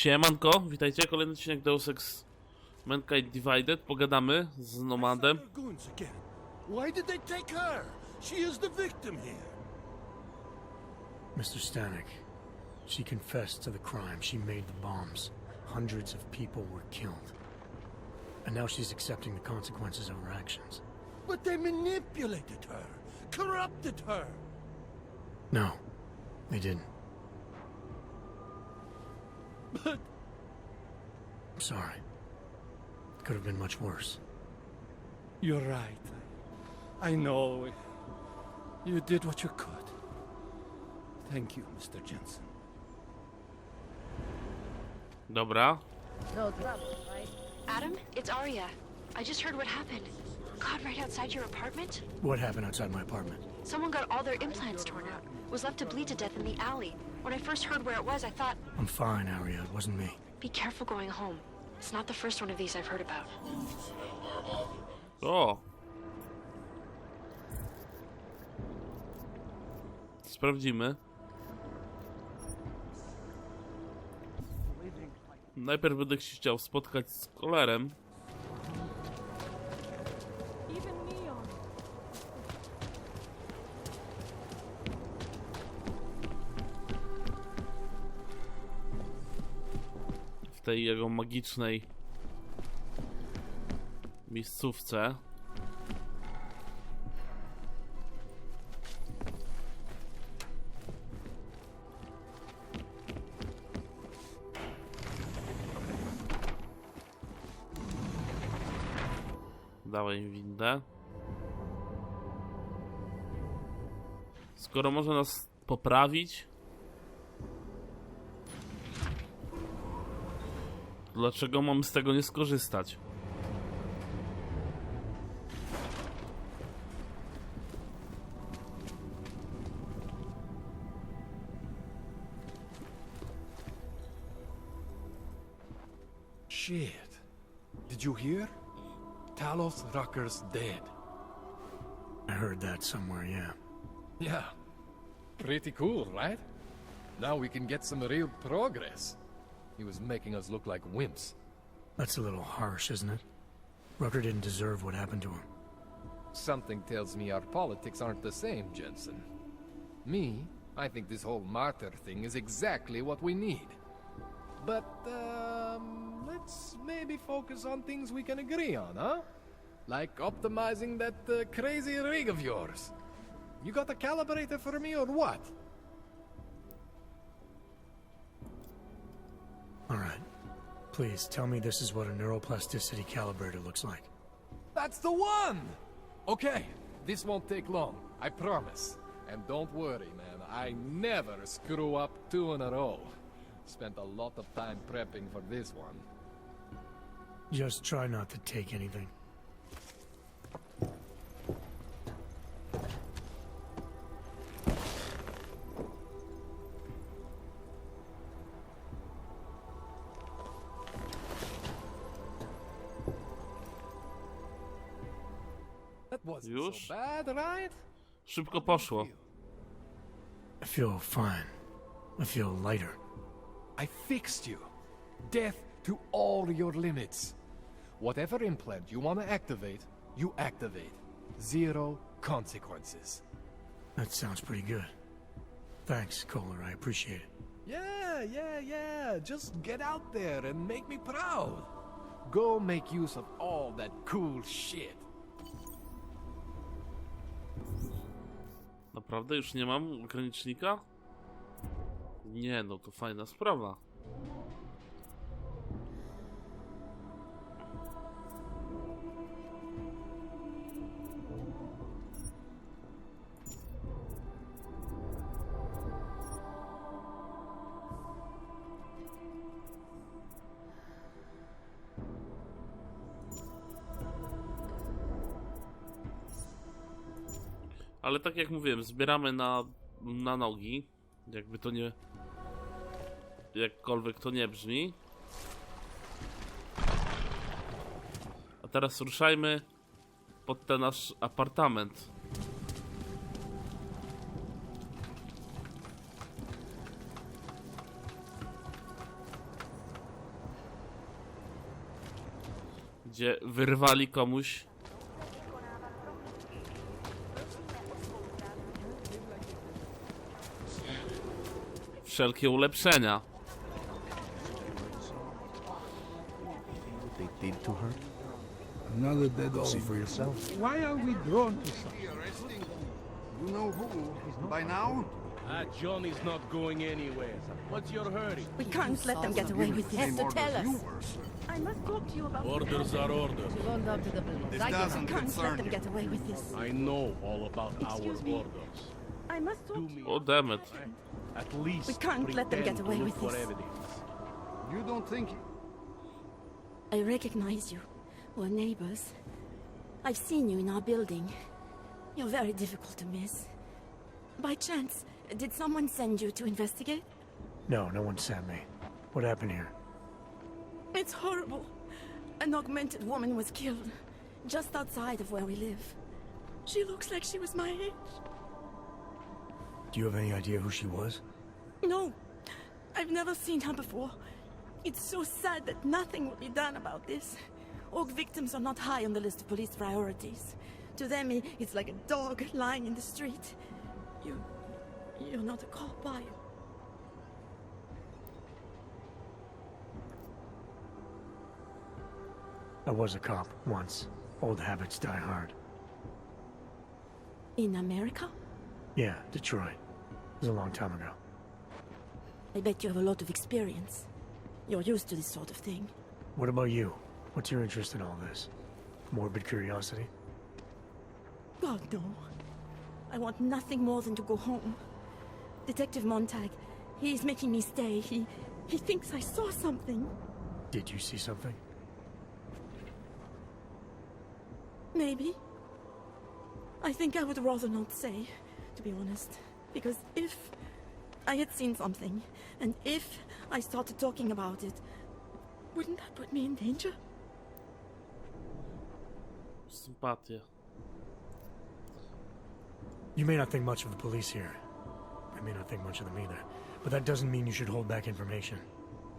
Siemanko, witajcie, kolejny odcinek Deus EX Mankind Divided. Pogadamy z Nomadem. Why did they take her? She is the victim here. Mr. Stanek, she confessed to the crime. She made the bombs. Hundreds of people were killed. And now she's accepting the consequences of her actions. But they manipulated her, corrupted her. No, they didn't. But I'm sorry. It could have been much worse. you're right. I know. You did what you could. Thank you, Mr. Jensen. Dobra. No trouble, right? Adam, it's Arya. I just heard what happened. God, right outside your apartment? What happened outside my apartment? Someone got all their implants torn out. Was left to bleed to death in the alley. When I first heard where it was, I thought... I'm fine, Arya. It wasn't me. Be careful going home. It's not the first one of these I've heard about. O! Sprawdzimy. Najpierw będę się chciał spotkać z Kolerem. W tej jego magicznej miejscówce. Dałem im windę. Skoro może nas poprawić, dlaczego mamy z tego nie skorzystać? Shit. Did you hear? Talos Rucker's dead. I heard that somewhere, yeah. Yeah. Pretty cool, right? Now we can get some real progress. He was making us look like wimps. That's a little harsh, isn't it? Rucker didn't deserve what happened to him. Something tells me our politics aren't the same, Jensen. Me, I think this whole martyr thing is exactly what we need. But, let's maybe focus on things we can agree on, huh? Like optimizing that crazy rig of yours. You got a calibrator for me or what? All right. Please, tell me this is what a neuroplasticity calibrator looks like. That's the one! Okay, this won't take long, I promise. And don't worry, man, I never screw up two in a row. Spent a lot of time prepping for this one. Just try not to take anything. That wasn't Już? so bad, right? Szybko poszło. I feel fine. I feel lighter. I fixed you. Death to all your limits. Whatever implant you want to activate, you activate. Zero consequences. That sounds pretty good. Thanks, Kohler. I appreciate it. Yeah. Just get out there and make me proud. Go make use of all that cool shit. Naprawdę już nie mam ogranicznika? Nie, no to fajna sprawa. Ale tak jak mówiłem, zbieramy na nogi. Jakby to nie... Jakkolwiek to nie brzmi. A teraz ruszajmy pod ten nasz apartament. gdzie wyrwali komuś wszelkie ulepszenia. They did to her? Another dead See old. for yourself. Why are we drawn to such? You know who by now? John is not going anywhere. What's your hurry? We can't let them get away with this. Same To tell orders you us. were. I must talk to you about Orders are orders. She won't up to the police. This I doesn't can't let concern them you. get away with this. I know all about Excuse our me. orders. I must talk Do to me O dammit. at least We can't let them get pretend away to with look for this. evidence. You don't think I recognize you. We're neighbors. I've seen you in our building. You're very difficult to miss. By chance, did someone send you to investigate? No, no one sent me. What happened here? It's horrible. An augmented woman was killed just outside of where we live. She looks like she was my age. Do you have any idea who she was? No, I've never seen her before. It's so sad that nothing will be done about this. Org victims are not high on the list of police priorities. To them, it's like a dog lying in the street. You're not a cop, are you? I was a cop once. Old habits die hard. In America? Yeah, Detroit. It was a long time ago. I bet you have a lot of experience. You're used to this sort of thing. What about you? What's your interest in all this? Morbid curiosity? God, no. I want nothing more than to go home. Detective Montag, he's making me stay. He thinks I saw something. Did you see something? Maybe. I think I would rather not say, to be honest. Because if I had seen something, and if I started talking about it, wouldn't that put me in danger? Sympatię. You may not think much of the police here. I may not think much of them either. But that doesn't mean you should hold back information.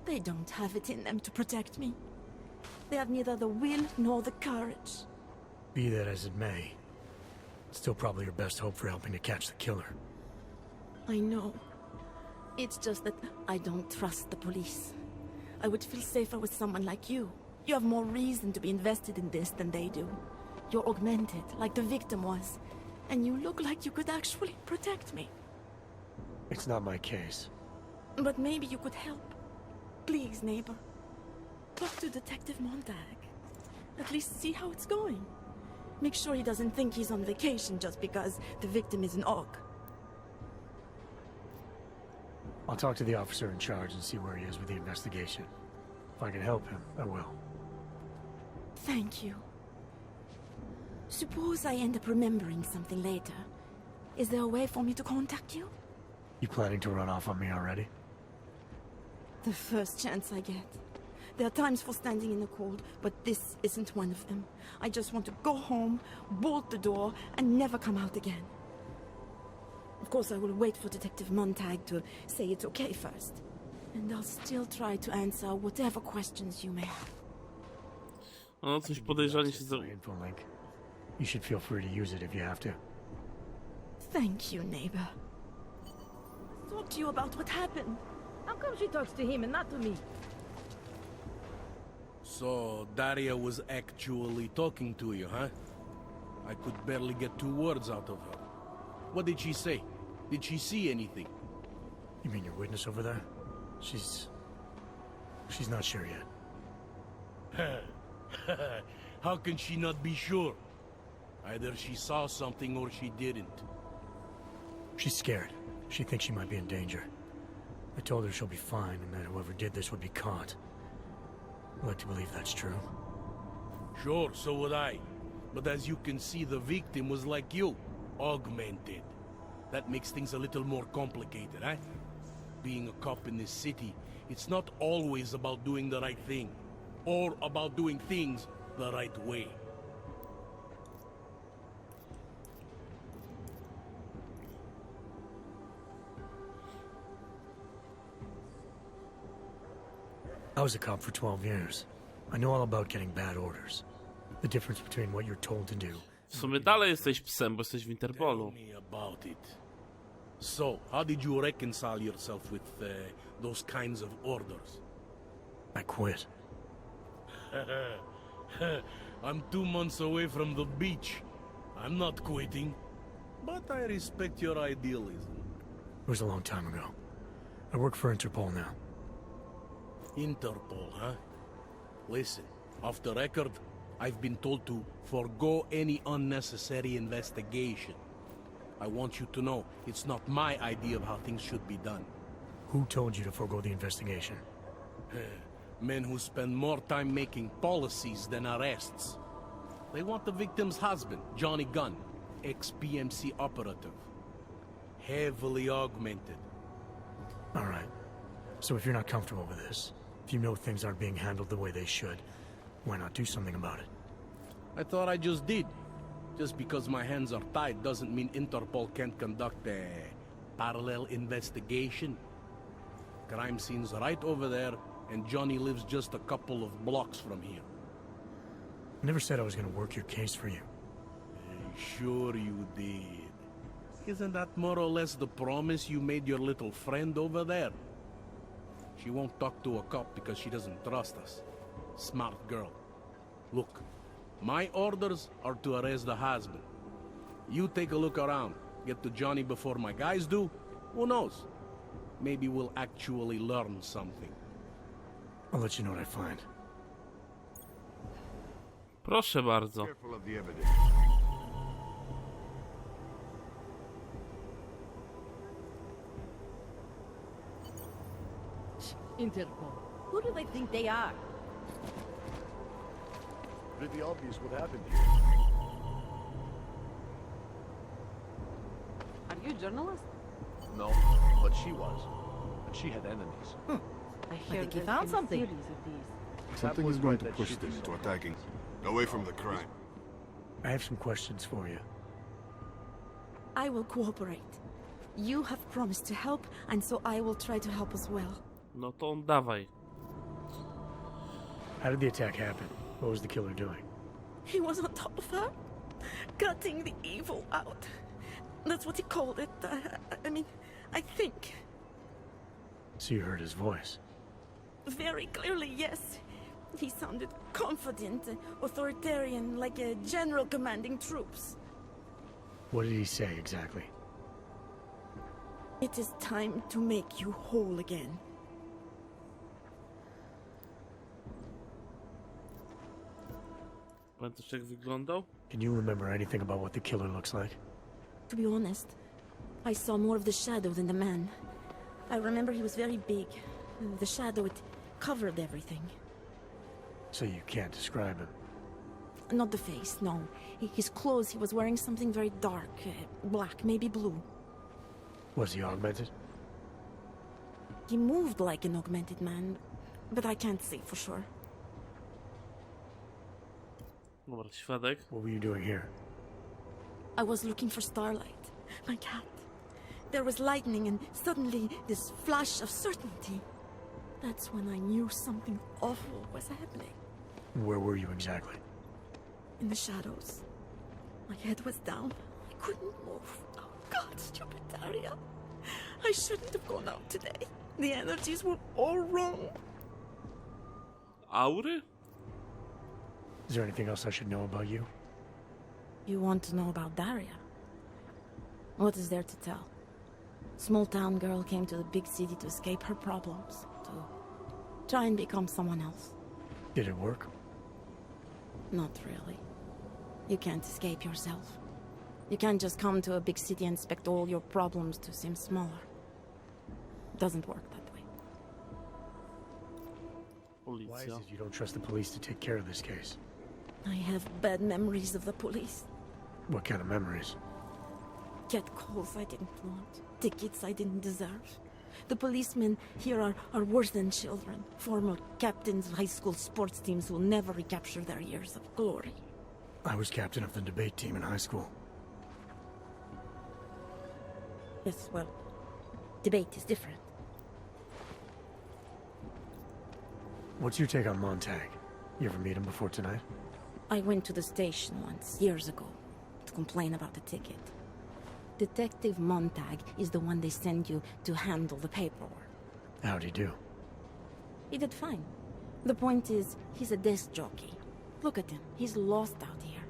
They don't have it in them to protect me. They have neither the will nor the courage. Be that as it may, it's still probably your best hope for helping to catch the killer. I know. It's just that I don't trust the police. I would feel safer with someone like you. You have more reason to be invested in this than they do. You're augmented, like the victim was. And you look like you could actually protect me. It's not my case. But maybe you could help. Please, neighbor. Talk to Detective Montag. At least see how it's going. Make sure he doesn't think he's on vacation just because the victim is an aug. I'll talk to the officer in charge and see where he is with the investigation. If I can help him, I will. Thank you. Suppose I end up remembering something later. Is there a way for me to contact you? You planning to run off on me already? The first chance I get. There are times for standing in the cold, but this isn't one of them. I just want to go home, bolt the door, and never come out again. Of course, I will wait for Detective Montag to say it's okay first. And I'll still try to answer whatever questions you may have. No, coś podejrzanie się za... My info link. You should feel free to use it if you have to. Thank you, neighbor. Talk to you about what happened. How come she talks to him and not to me? So, Daria was actually talking to you, huh? I could barely get 2 words out of her. What did she say? Did she see anything? You mean your witness over there? She's not sure yet. How can she not be sure? Either she saw something or she didn't. She's scared. She thinks she might be in danger. I told her she'll be fine and that whoever did this would be caught. I'd like to believe that's true. Sure, so would I. But as you can see, the victim was like you, augmented. That makes things a little more complicated, eh? Being a cop in this city, it's not always about doing the right thing, or about doing things the right way. I was a cop for 12 years. I know all about getting bad orders. The difference between what you're told to do. W sumie dalej jesteś psem, bo jesteś w Interpolu. Tell me about it. So, how did you reconcile yourself with those kinds of orders? I quit. I'm 2 months away from the beach. I'm not quitting. But I respect your idealism. It was a long time ago. I work for Interpol now. Interpol, huh? Listen, off the record, I've been told to forego any unnecessary investigation. I want you to know, it's not my idea of how things should be done. Who told you to forego the investigation? Men who spend more time making policies than arrests. They want the victim's husband, Johnny Gunn, ex-PMC operative. Heavily augmented. All right. So if you're not comfortable with this, if you know things aren't being handled the way they should, why not do something about it? I thought I just did. Just because my hands are tied doesn't mean Interpol can't conduct a parallel investigation. Crime scene's right over there, and Johnny lives just a couple of blocks from here. I never said I was gonna work your case for you. Sure you did. Isn't that more or less the promise you made your little friend over there? She won't talk to a cop because she doesn't trust us. Smart girl. Look, my orders are to arrest the husband. You take a look around. Get to Johnny before my guys do. Who knows? Maybe we'll actually learn something. I'll let you know what I find. Proszę bardzo. Careful of the evidence. Interpol. Who do they think they are? Pretty obvious what happened here. Are you a journalist? No, but she was. And she had enemies. I think you found something. Something was is going right to that push she them saw. into attacking. Away from the crime. I have some questions for you. I will cooperate. You have promised to help, and so I will try to help as well. No to dawaj. How did the attack happen? What was the killer doing? He was on top of her, cutting the evil out. That's what he called it. I think. So you heard his voice. Very clearly, yes. He sounded confident, authoritarian, like a general commanding troops. What did he say exactly? It is time to make you whole again. Pamiętasz jak wyglądał? Can you remember anything about what the killer looks like? To be honest, I saw more of the shadow than the man. I remember he was very big. The shadow, it covered everything. So you can't describe him. Not the face, no. His clothes, he was wearing something very dark, black, maybe blue. Was he augmented? He moved like an augmented man, but I can't say for sure. Dobra, świadek. What were you doing here? I was looking for Starlight, my cat. There was lightning and suddenly this flash of certainty. That's when I knew something awful was happening. Where were you exactly? In the shadows. My head was down. I couldn't move. Oh God, stupid Daria. I shouldn't have gone out today. The energies were all wrong. Aury? Is there anything else I should know about you? You want to know about Daria? What is there to tell? Small town girl came to the big city to escape her problems, to try and become someone else. Did it work? Not really. You can't escape yourself. You can't just come to a big city and expect all your problems to seem smaller. It doesn't work that way. Why is Policja. it you don't trust the police to take care of this case? I have bad memories of the police. What kind of memories? Get calls I didn't want. Tickets I didn't deserve. The policemen here are worse than children. Former captains of high school sports teams who will never recapture their years of glory. I was captain of the debate team in high school. Yes, well, debate is different. What's your take on Montag? You ever meet him before tonight? I went to the station once, years ago, to complain about the ticket. Detective Montag is the one they send you to handle the paperwork. How'd he do? He did fine. The point is, he's a desk jockey. Look at him, he's lost out here.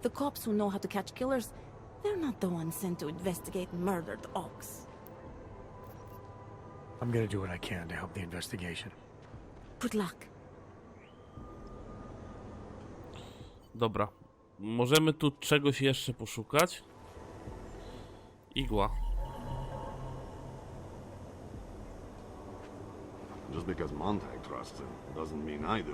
The cops who know how to catch killers, they're not the ones sent to investigate murdered ox. I'm gonna do what I can to help the investigation. Good luck. Dobra. Możemy tu czegoś jeszcze poszukać. Igła. Just because Montag trusts him doesn't mean I do.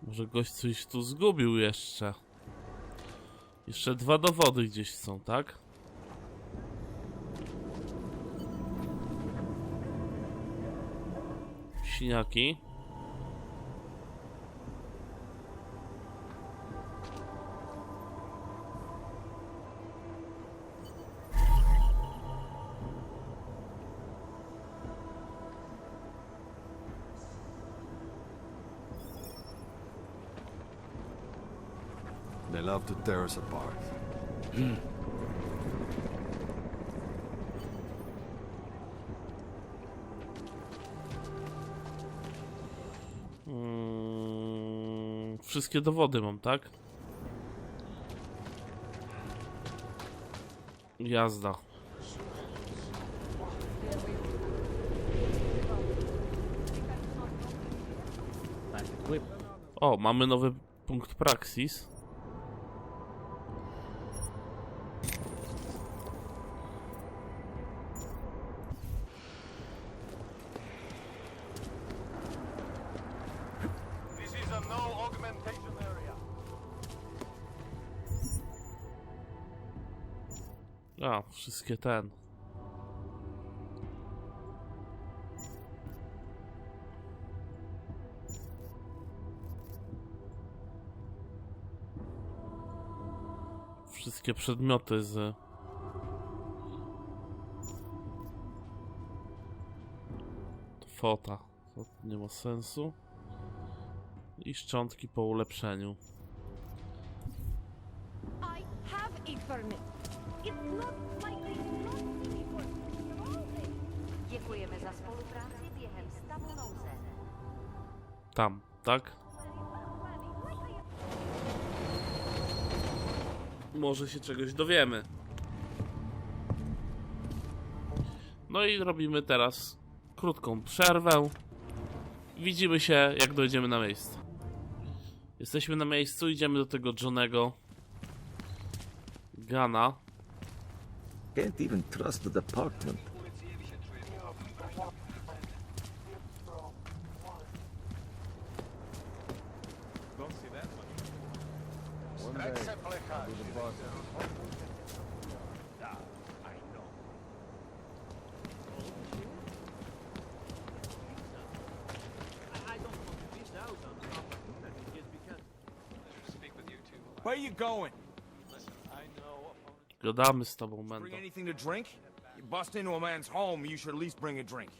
Może gość coś tu zgubił jeszcze. Jeszcze 2 dowody gdzieś są, tak? Siniaki. They love to tear us apart. Wszystkie dowody mam, tak? Jazda. O, mamy nowy punkt praksis. A, wszystkie ten. Wszystkie przedmioty z... Fota. To nie ma sensu. I szczątki po ulepszeniu. I have a permit. It's not like they trust me for controlling. Děkujeme za spolupráci během stavu nouze. Tam, tak? Może się czegoś dowiemy. No i robimy teraz krótką przerwę. Widzimy się, jak dojdziemy na miejsce. Jesteśmy na miejscu, idziemy do tego Johnego Gana. Can't even trust the department. Where are you going? Gadamy z tobą, Mendo. Bring anything to drink? You bust into a man's home, you should at least bring a drink.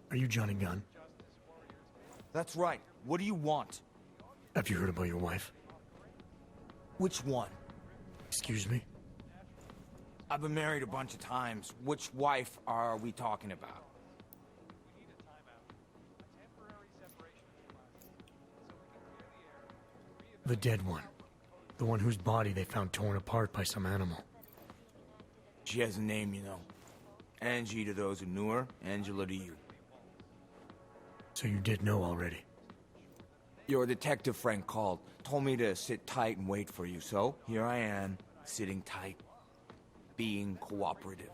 Are you Johnny Gunn? That's right. What do you want? Have you heard about your wife? Which one? Excuse me? I've been married a bunch of times. Which wife are we talking about? The dead one. The one whose body they found torn apart by some animal. She has a name, you know. Angie to those who knew her, Angela to you. So you did know already? Your detective friend called, told me to sit tight and wait for you, so here I am, sitting tight, being cooperative.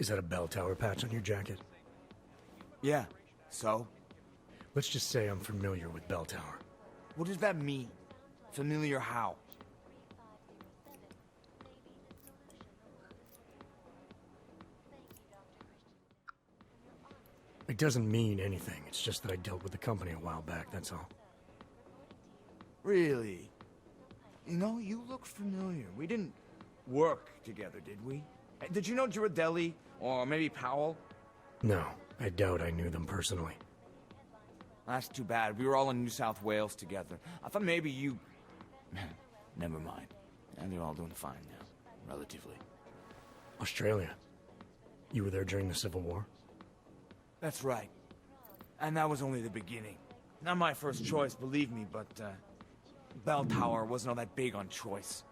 Is that a bell tower patch on your jacket? Yeah, so? Let's just say I'm familiar with bell tower. What does that mean? Familiar how? It doesn't mean anything. It's just that I dealt with the company a while back, that's all. Really? You know, you look familiar. We didn't work together, did we? Did you know Girardelli? Or maybe Powell? No, I doubt I knew them personally. That's too bad. We were all in New South Wales together. I thought maybe you... Never mind. And they're all doing fine now, relatively. Australia. You were there during the Civil War? That's right. And that was only the beginning. Not my first choice, believe me, but, Bell Tower wasn't all that big on choice.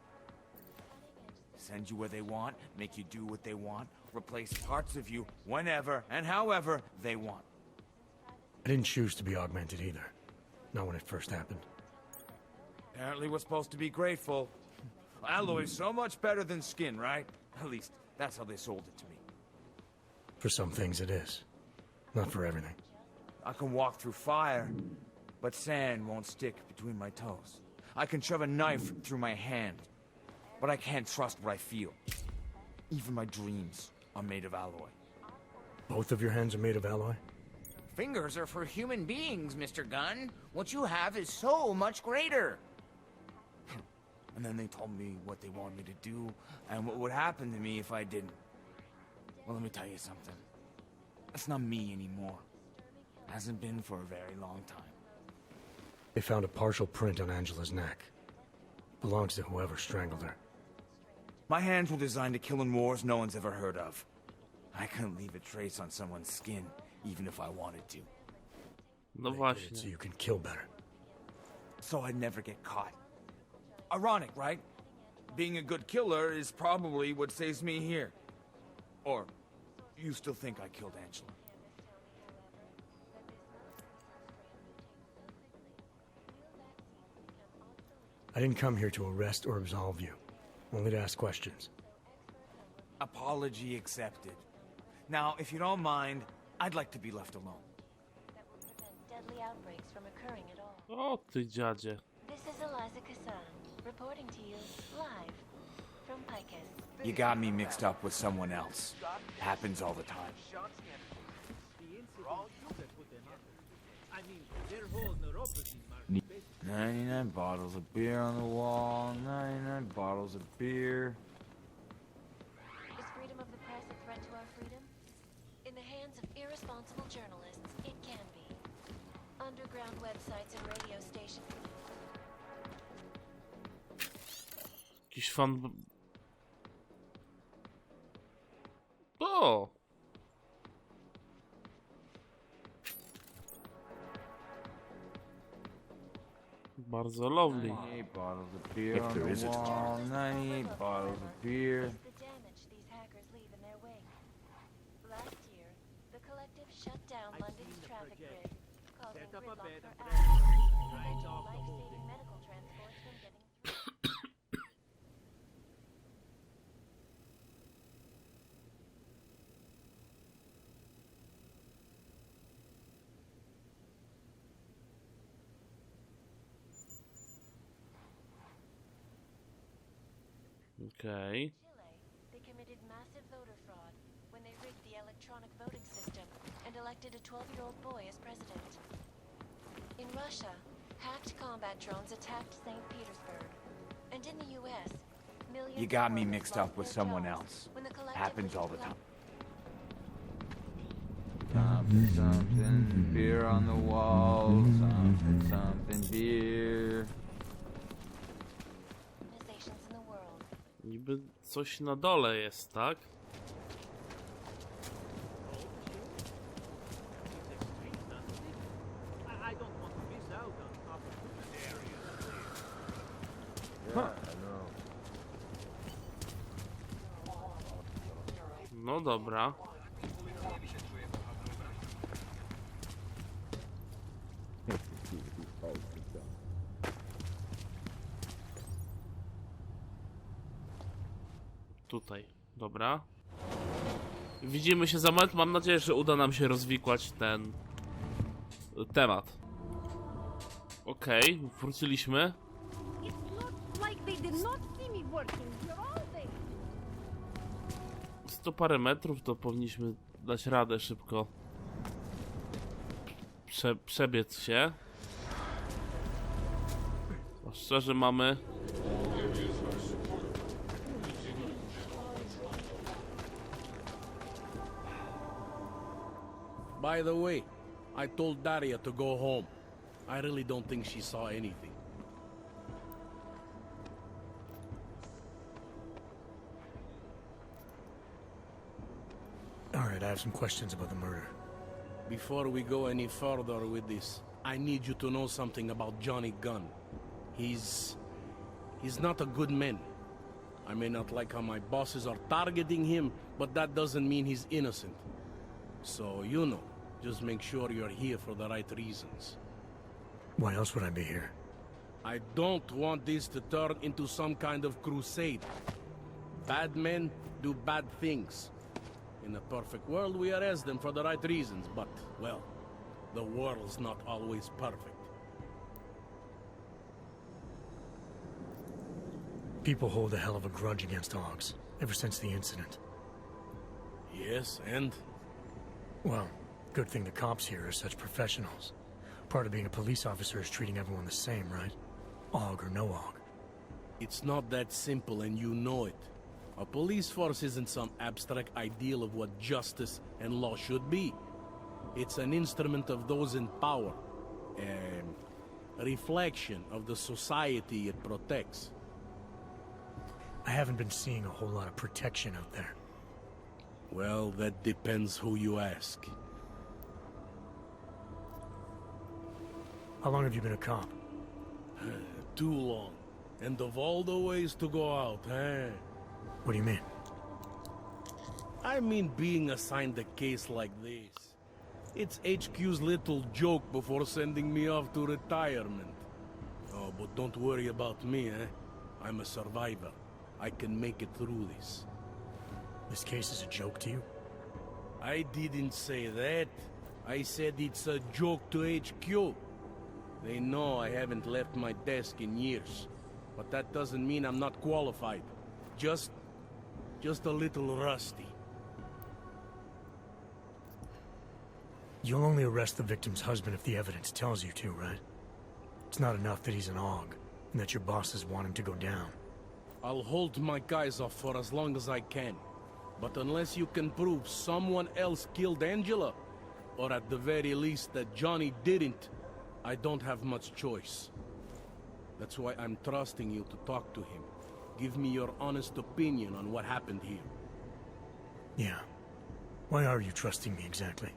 Send you where they want, make you do what they want, replace parts of you whenever and however they want. I didn't choose to be augmented either. Not when it first happened. Apparently we're supposed to be grateful. Alloy's so much better than skin, right? At least, that's how they sold it to me. For some things it is. Not for everything. I can walk through fire, but sand won't stick between my toes. I can shove a knife through my hand, but I can't trust what I feel. Even my dreams are made of alloy. Both of your hands are made of alloy? Fingers are for human beings, Mr. Gunn. What you have is so much greater. And then they told me what they wanted me to do, and what would happen to me if I didn't. Well, let me tell you something. That's not me anymore. Hasn't been for a very long time. They found a partial print on Angela's neck. Belongs to whoever strangled her. My hands were designed to kill in wars no one's ever heard of. I couldn't leave a trace on someone's skin, even if I wanted to. No właśnie. So you can kill better. So I'd never get caught. Ironic, right? Being a good killer is probably what saves me here. Or, you still think I killed Angela? I didn't come here to arrest or absolve you. Only to ask questions. Apology accepted. Now, if you don't mind, I'd like to be left alone. That will prevent deadly outbreaks from occurring at all. O ty dziadzie. This is Eliza Kassan, reporting to you live from Picus. You got me mixed up with someone else. Happens all the time. 99 bottles of beer on the wall, 99 bottles of beer. Is freedom of the press a threat to our freedom? In the hands of irresponsible journalists, it can be. Underground websites and radio stations. Jakiś fan... O! Bardzo lovely. 98 bottles of beer on the wall, 98 bottles of beer. The damage these hackers leave in their wake. Last year, the collective shut down London's traffic grid, causing gridlock for hours, preventing life-saving medical transports from getting through. Okej. Chile, they committed massive voter fraud when they rigged the electronic voting system and elected a 12-year-old boy as president. In Russia, hacked combat drones attacked St. Petersburg. And in the US, millions You of got me workers mixed lost up with their someone jobs else. when the collective Happens was all the time. deployed. Something, beer on the wall, something, beer. Organizations in the world. Niby coś na dole jest, tak? No dobra. Tutaj, dobra. Widzimy się za moment. Mam nadzieję, że uda nam się rozwikłać ten temat. Okej, wróciliśmy. It looks like they did not see me working here all day. 100 parę metrów to powinniśmy dać radę szybko przebiec się. Szczerze mamy... By the way, I told Daria to go home. I really don't think she saw anything. Alright, I have some questions about the murder. Before we go any further with this, I need you to know something about Johnny Gunn. He's not a good man. I may not like how my bosses are targeting him, but that doesn't mean he's innocent. So, you know, just make sure you're here for the right reasons. Why else would I be here? I don't want this to turn into some kind of crusade. Bad men do bad things. In a perfect world, we arrest them for the right reasons, but, well, the world's not always perfect. People hold a hell of a grudge against Oggs, ever since the incident. Yes, and? Well, good thing the cops here are such professionals. Part of being a police officer is treating everyone the same, right? Ogg or no Ogg. It's not that simple, and you know it. A police force isn't some abstract ideal of what justice and law should be. It's an instrument of those in power. A reflection of the society it protects. I haven't been seeing a whole lot of protection out there. Well, that depends who you ask. How long have you been a cop? Too long. And of all the ways to go out, eh? What do you mean? I mean being assigned a case like this. It's HQ's little joke before sending me off to retirement. Oh, but don't worry about me, eh? I'm a survivor. I can make it through this. This case is a joke to you? I didn't say that. I said it's a joke to HQ. They know I haven't left my desk in years. But that doesn't mean I'm not qualified. Just a little rusty. You'll only arrest the victim's husband if the evidence tells you to, right? It's not enough that he's an Ogg, and that your bosses want him to go down. I'll hold my guys off for as long as I can. But unless you can prove someone else killed Angela, or at the very least that Johnny didn't, I don't have much choice. That's why I'm trusting you to talk to him. Give me your honest opinion on what happened here. Yeah. Why are you trusting me exactly?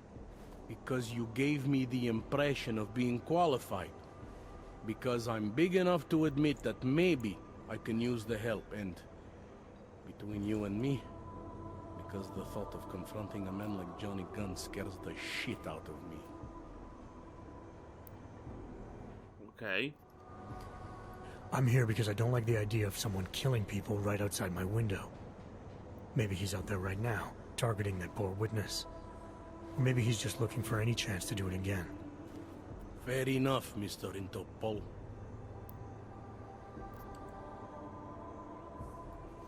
Because you gave me the impression of being qualified. Because I'm big enough to admit that maybe I can use the help, and between you and me, because the thought of confronting a man like Johnny Gunn scares the shit out of me. Okay. I'm here because I don't like the idea of someone killing people right outside my window. Maybe he's out there right now, targeting that poor witness. Or maybe he's just looking for any chance to do it again. Fair enough, Mr. Interpol.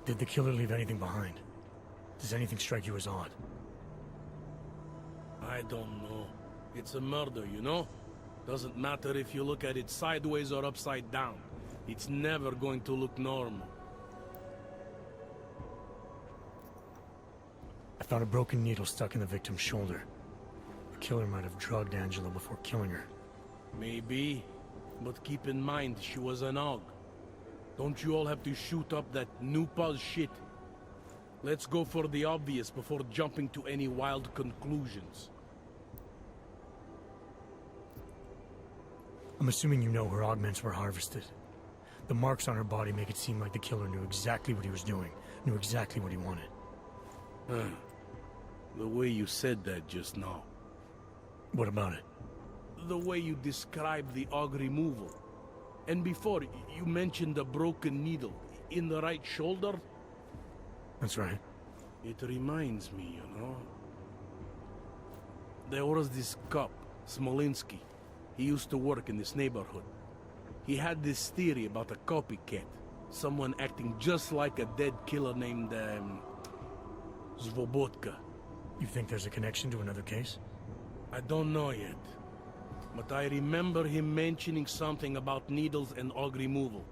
Did the killer leave anything behind? Does anything strike you as odd? I don't know. It's a murder, you know? Doesn't matter if you look at it sideways or upside down. It's never going to look normal. I found a broken needle stuck in the victim's shoulder. The killer might have drugged Angela before killing her. Maybe, but keep in mind she was an Ogg. Don't you all have to shoot up that new pulse shit? Let's go for the obvious before jumping to any wild conclusions. I'm assuming you know her augments were harvested. The marks on her body make it seem like the killer knew exactly what he was doing, knew exactly what he wanted. The way you said that just now. What about it? The way you described the Ogg removal. And before, you mentioned a broken needle in the right shoulder? That's right. It reminds me, you know. There was this cop, Smolinski. He used to work in this neighborhood. He had this theory about a copycat. Someone acting just like a dead killer named, Svobotka. You think there's a connection to another case? I don't know yet. but I remember him mentioning something about needles and og removal.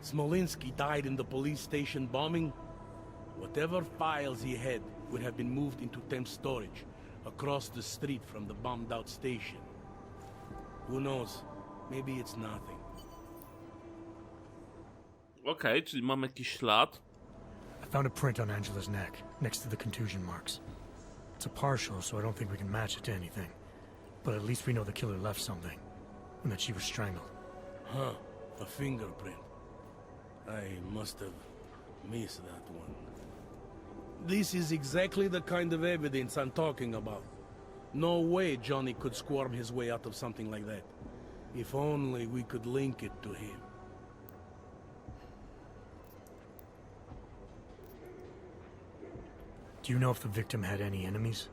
Smolinski died in the police station bombing. Whatever files he had would have been moved into temp storage across the street from the bombed out station. Who knows? Maybe it's nothing. Okej, czyli mamy jakiś ślad. I found a print on Angela's neck, next to the contusion marks. It's a partial, so I don't think we can match it to anything. But at least we know the killer left something, and that she was strangled. Huh, a fingerprint. I must have missed that one. This is exactly the kind of evidence I'm talking about. No way Johnny could squirm his way out of something like that. If only we could link it to him. Do you know if the victim had any enemies?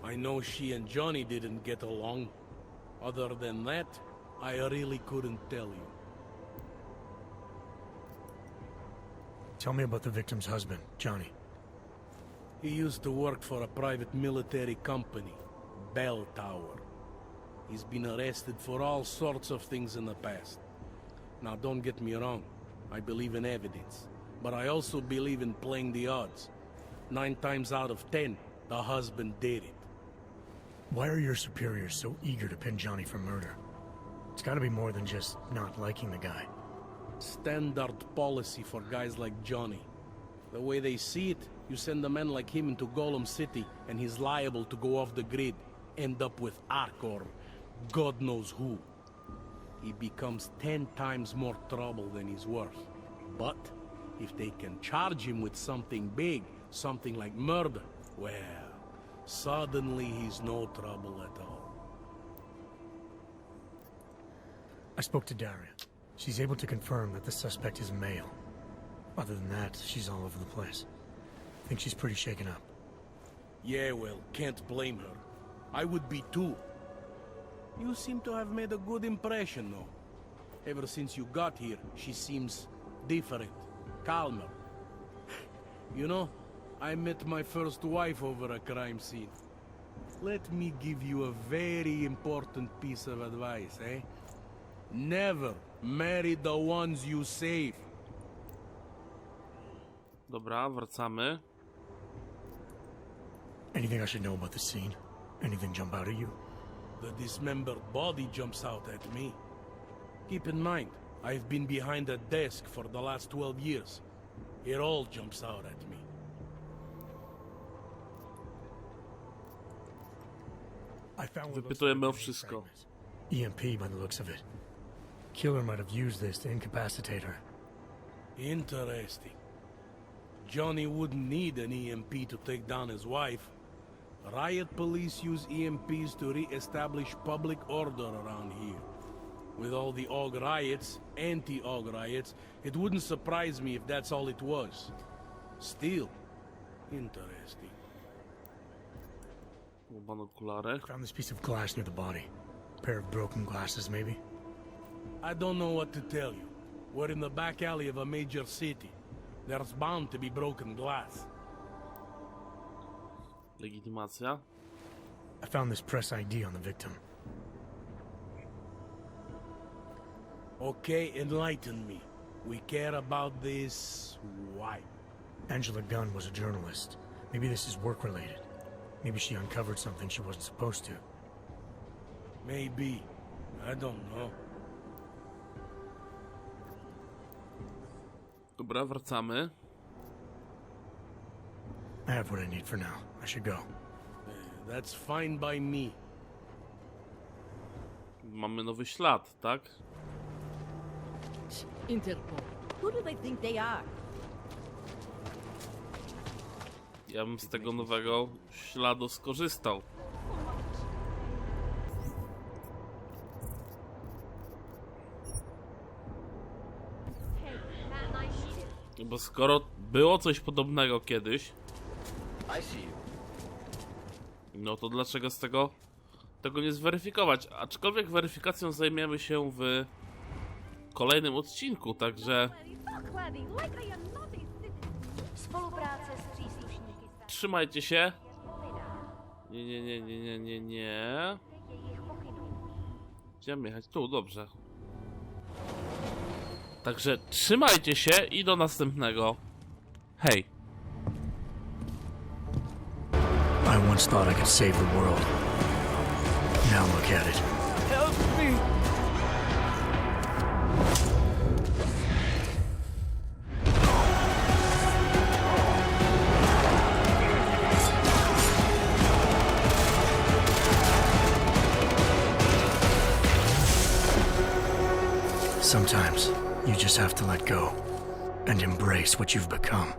I know she and Johnny didn't get along. Other than that, I really couldn't tell you. Tell me about the victim's husband, Johnny. He used to work for a private military company, Bell Tower. He's been arrested for all sorts of things in the past. Now don't get me wrong, I believe in evidence, but I also believe in playing the odds. 9 times out of 10, the husband did it. Why are your superiors so eager to pin Johnny for murder? It's gotta be more than just not liking the guy. Standard policy for guys like Johnny. The way they see it, you send a man like him into Golem City and he's liable to go off the grid, end up with Ark or God knows who. He becomes 10 times more trouble than he's worth. But if they can charge him with something big, something like murder, well, suddenly he's no trouble at all. I spoke to Daria. She's able to confirm that the suspect is a male. Other than that, she's all over the place. I think she's pretty shaken up. Yeah, well, can't blame her. I would be too. You seem to have made a good impression, though. Ever since you got here, she seems different, calmer. You know, I met my first wife over a crime scene. Let me give you a very important piece of advice, eh? Never marry the ones you save. Dobra, wracamy. Anything I should know about the scene? Anything jump out at you? The dismembered body jumps out at me. Keep in mind, I've been behind a desk for the last 12 years. It all jumps out at me. I found Wypytujemy o wszystko. EMP by the looks of it. Killer might have used this to incapacitate her. Interesting. Johnny wouldn't need an EMP to take down his wife. Riot police use EMPs to re-establish public order around here. With all the AUG riots, anti-AUG riots, it wouldn't surprise me if that's all it was. Still, interesting. Found this piece of glass near the body. A pair of broken glasses, maybe? I don't know what to tell you. We're in the back alley of a major city. There's bound to be broken glass. Legitymacja. I found this press ID on the victim. Okay, enlighten me. We care about this... why? Angela Gunn was a journalist. Maybe this is work-related. Maybe she uncovered something she wasn't supposed to. Maybe. I don't know. Dobra, wracamy. I have what I need for now. I should go. That's fine by me. Mamy nowy ślad, tak? Interpol. Who do they think they are? Ja bym z tego nowego śladu skorzystał. Bo skoro było coś podobnego kiedyś, no to dlaczego z tego nie zweryfikować? Aczkolwiek weryfikacją zajmiemy się w kolejnym odcinku, także trzymajcie się. Nie. Będziemy jechać tu, dobrze. Także trzymajcie się i do następnego. Hej. I once thought I could save the world. Now look at it. Help me! Sometimes you just have to let go and embrace what you've become.